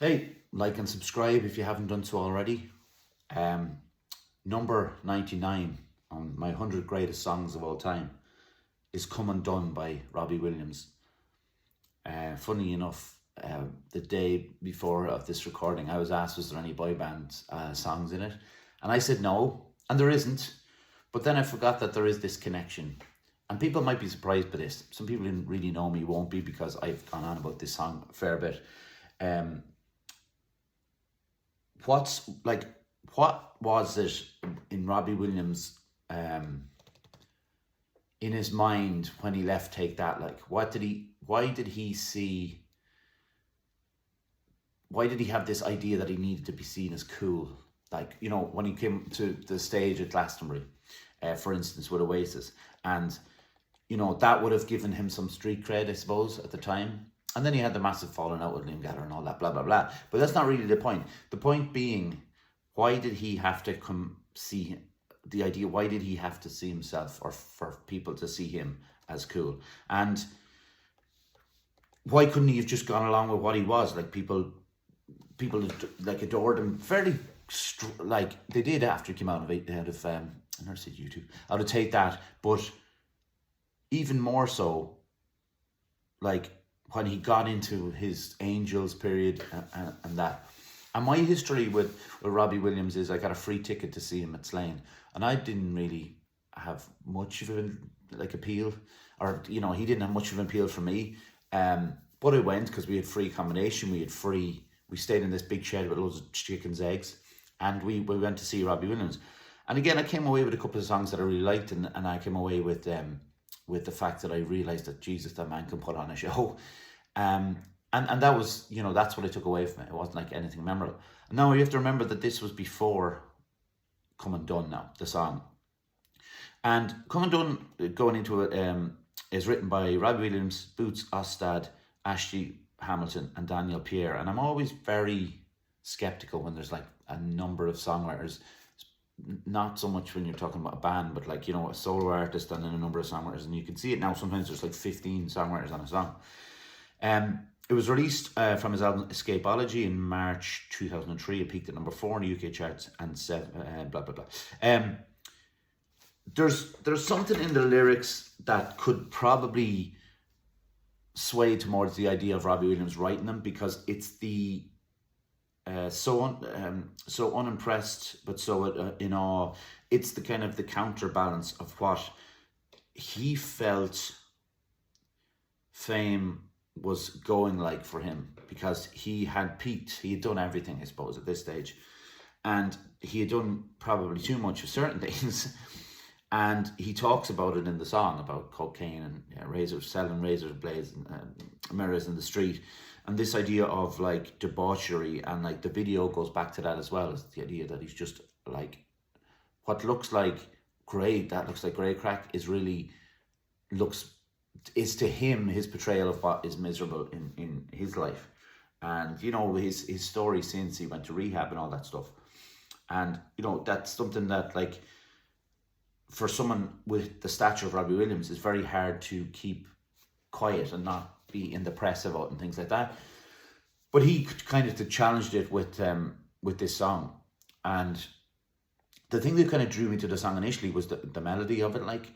Hey, like and subscribe if you haven't done so already. Um, Number 99 on my 100 greatest songs of all time is Come Undone by Robbie Williams. Funny enough, the day before of this recording, I was asked, was there any boy band songs in it? And I said no, and there isn't. But then I forgot that there is this connection. And people might be surprised by this. Some people who didn't really know me won't be, because I've gone on about this song a fair bit. What was it in Robbie Williams, in his mind when he left Take That? Like, why did he have this idea that he needed to be seen as cool? Like, when he came to the stage at Glastonbury, for instance, with Oasis, and that would have given him some street cred, I suppose, at the time. And then he had the massive falling out with Liam Gallagher and all that, blah, blah, blah. But that's not really the point. The point being, why did he have to come see the idea? Why did he have to see himself, or for people to see him as cool? And why couldn't he have just gone along with what he was? Like, people like adored him fairly, like they did after he came out of I never said YouTube, out of Take That. But even more so, like, when he got into his Angels period and that. And my history with Robbie Williams is I got a free ticket to see him at Slane, and I didn't really have much of an appeal, or he didn't have much of an appeal for me. But I went because we had free accommodation. We stayed in this big shed with loads of chickens' eggs, and we went to see Robbie Williams. And again, I came away with a couple of songs that I really liked, and I came away with the fact that I realised that, Jesus, that man can put on a show. And that was, that's what I took away from it. It wasn't like anything memorable. And now you have to remember that this was before Come Undone now, the song. And Come Undone, going into it, is written by Robbie Williams, Boots Ostad, Ashley Hamilton, and Daniel Pierre. And I'm always very skeptical when there's like a number of songwriters. Not so much when you're talking about a band, but like, a solo artist and then a number of songwriters. And you can see it now. Sometimes there's like 15 songwriters on a song. It was released from his album Escapology in March 2003. It peaked at number 4 in the UK charts, and blah, blah, blah. There's something in the lyrics that could probably sway towards the idea of Robbie Williams writing them, because it's the so unimpressed but so in awe. It's the kind of the counterbalance of what he felt fame was going like for him, because he had peaked. He had done everything, I suppose, at this stage, and he had done probably too much of certain things. And he talks about it in the song, about cocaine and selling razor blades and mirrors in the street, and this idea of like debauchery. And like the video goes back to that as well, as the idea that he's just like, what looks like grey crack is to him his portrayal of what is miserable in his life. And his story since he went to rehab and all that stuff. And that's something that, like, for someone with the stature of Robbie Williams, is very hard to keep quiet and not be in the press about and things like that. But he kind of challenged it with this song. And the thing that kind of drew me to the song initially was the melody of it, like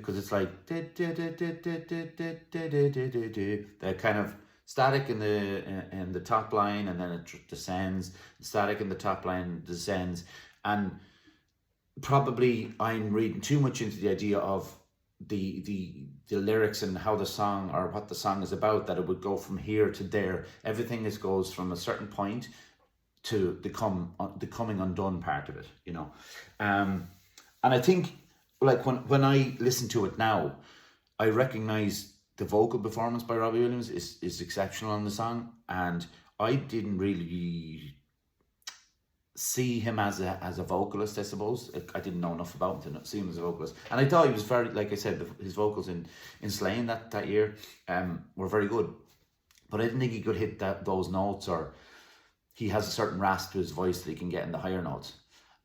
because it's like the kind of static in the top line, and then it descends. Static in the top line descends, and probably I'm reading too much into the idea of the lyrics and how the song, or what the song is about, that it would go from here to there. Everything goes from a certain point to the coming undone part of it, and I think, like, when I listen to it now, I recognize the vocal performance by Robbie Williams is exceptional on the song, and I didn't really see him as a vocalist, I suppose. I didn't know enough about him to see him as a vocalist, and I thought he was very, like I said, his vocals in Slane that year were very good, but I didn't think he could hit those notes, or he has a certain rasp to his voice that he can get in the higher notes.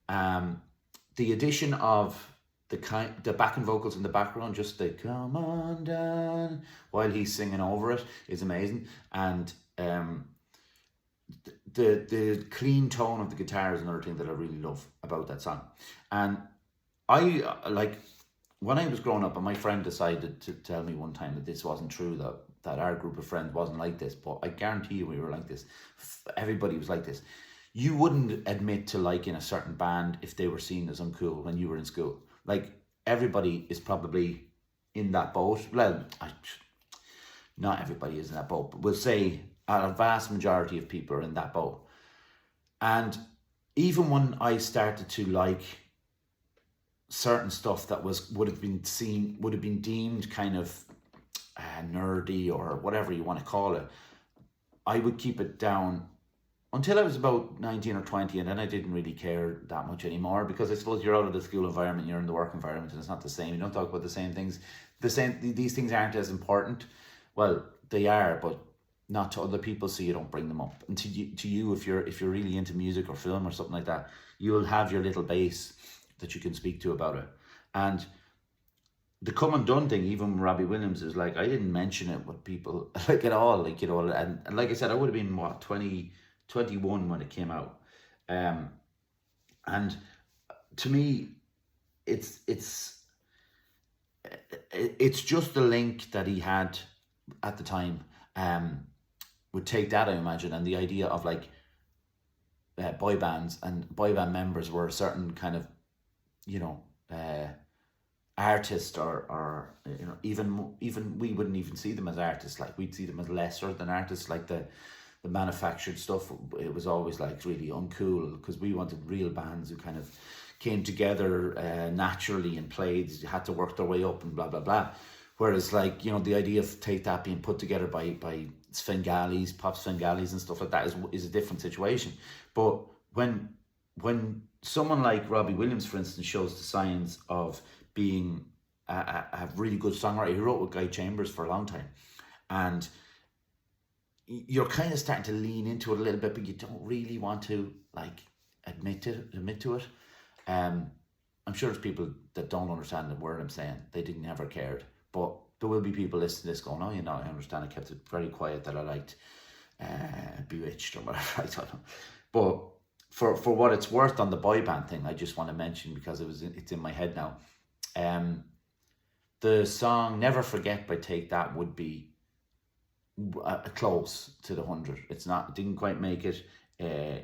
The addition of the backing vocals in the background, just the come on down while he's singing over it, is amazing. And the clean tone of the guitar is another thing that I really love about that song. And I like, when I was growing up, and my friend decided to tell me one time that this wasn't true, that our group of friends wasn't like this, but I guarantee you we were like this. Everybody was like this. You wouldn't admit to liking a certain band if they were seen as uncool when you were in school. Like, everybody is probably in that boat. Well, not everybody is in that boat, but we'll say a vast majority of people are in that boat. And even when I started to like certain stuff that would have been deemed kind of nerdy or whatever you want to call it, I would keep it down until I was about 19 or 20, and then I didn't really care that much anymore, because I suppose you're out of the school environment, you're in the work environment, and it's not the same. You don't talk about the same things. These things aren't as important. Well, they are, but not to other people, so you don't bring them up. And to you, if you're really into music or film or something like that, you'll have your little base that you can speak to about it. And the Come Undone thing, even Robbie Williams, is like, I didn't mention it with people like at all, like, you know. And like I said, I would have been 21 when it came out. And to me, it's just the link that he had at the time would take that, I imagine, and the idea of like boy bands, and boy band members were a certain kind of, you know, artist, or you know, even we wouldn't even see them as artists. Like, we'd see them as lesser than artists. Like the manufactured stuff, it was always like really uncool, because we wanted real bands who kind of came together naturally and played, had to work their way up and blah blah blah. Whereas, like, you know, the idea of Take That being put together by Svengalis, pop Svengalis and stuff like that is a different situation. But when someone like Robbie Williams, for instance, shows the signs of being a really good songwriter, he wrote with Guy Chambers for a long time, and you're kind of starting to lean into it a little bit, but you don't really want to like admit to it. I'm sure there's people that don't understand the word I'm saying. They never cared. But there will be people listening to this going, oh, you know, I understand. I kept it very quiet that I liked Bewitched or whatever. I don't know. But for what it's worth, on the boy band thing, I just want to mention, because it's in my head now. The song Never Forget by Take That would be close to the 100. Didn't quite make it.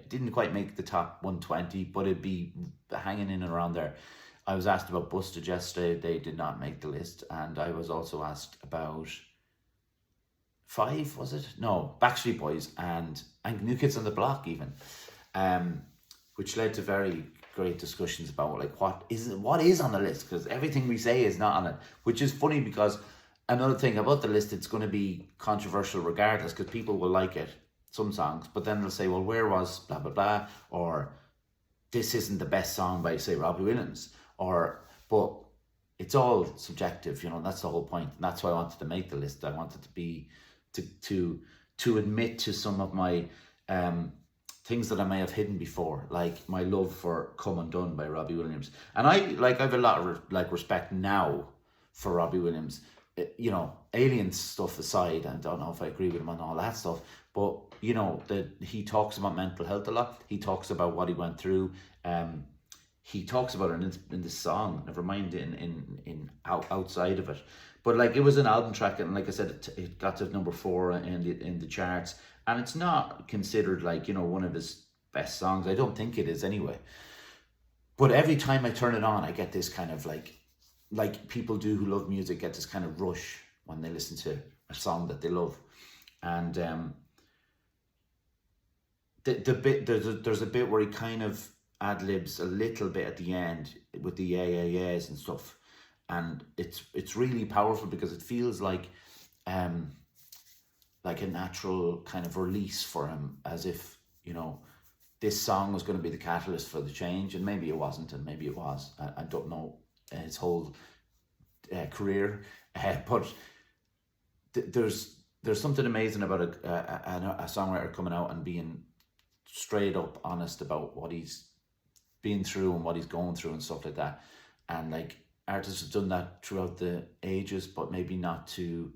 Didn't quite make the top 120, but it'd be hanging in and around there. I was asked about Busted yesterday. They did not make the list. And I was also asked about Backstreet Boys and New Kids on the Block even, which led to very great discussions about like what is on the list, because everything we say is not on it, which is funny, because another thing about the list, it's going to be controversial regardless, because people will like it, some songs, but then they'll say, well, where was blah blah blah, or this isn't the best song by, say, Robbie Williams, but it's all subjective, you know. That's the whole point, and that's why I wanted to make the list. I wanted to be to admit to some of my things that I may have hidden before, like my love for Come Undone by Robbie Williams. And I have a lot of respect now for Robbie Williams. You know, Aliens stuff aside, and I don't know if I agree with him on all that stuff, but you know, that he talks about mental health a lot. He talks about what he went through. He talks about it in this song, never mind in outside of it. But like, it was an album track, and like I said, it got to number 4 in the charts, and it's not considered like, you know, one of his best songs. I don't think it is anyway. But every time I turn it on, I get this kind of like people do who love music, get this kind of rush when they listen to a song that they love. And there's a bit where he kind of ad-libs a little bit at the end with the yeahs and stuff, and it's really powerful, because it feels like a natural kind of release for him, as if, you know, this song was going to be the catalyst for the change, and maybe it wasn't, and maybe it was. I don't know his whole career, but there's something amazing about a songwriter coming out and being straight up honest about what he's been through and what he's going through and stuff like that. And like, artists have done that throughout the ages, but maybe not to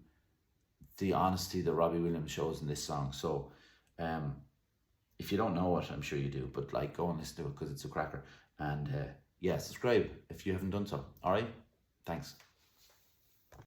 the honesty that Robbie Williams shows in this song. So if you don't know it, I'm sure you do, but like, go and listen to it because it's a cracker. And yeah, subscribe if you haven't done so. All right, thanks.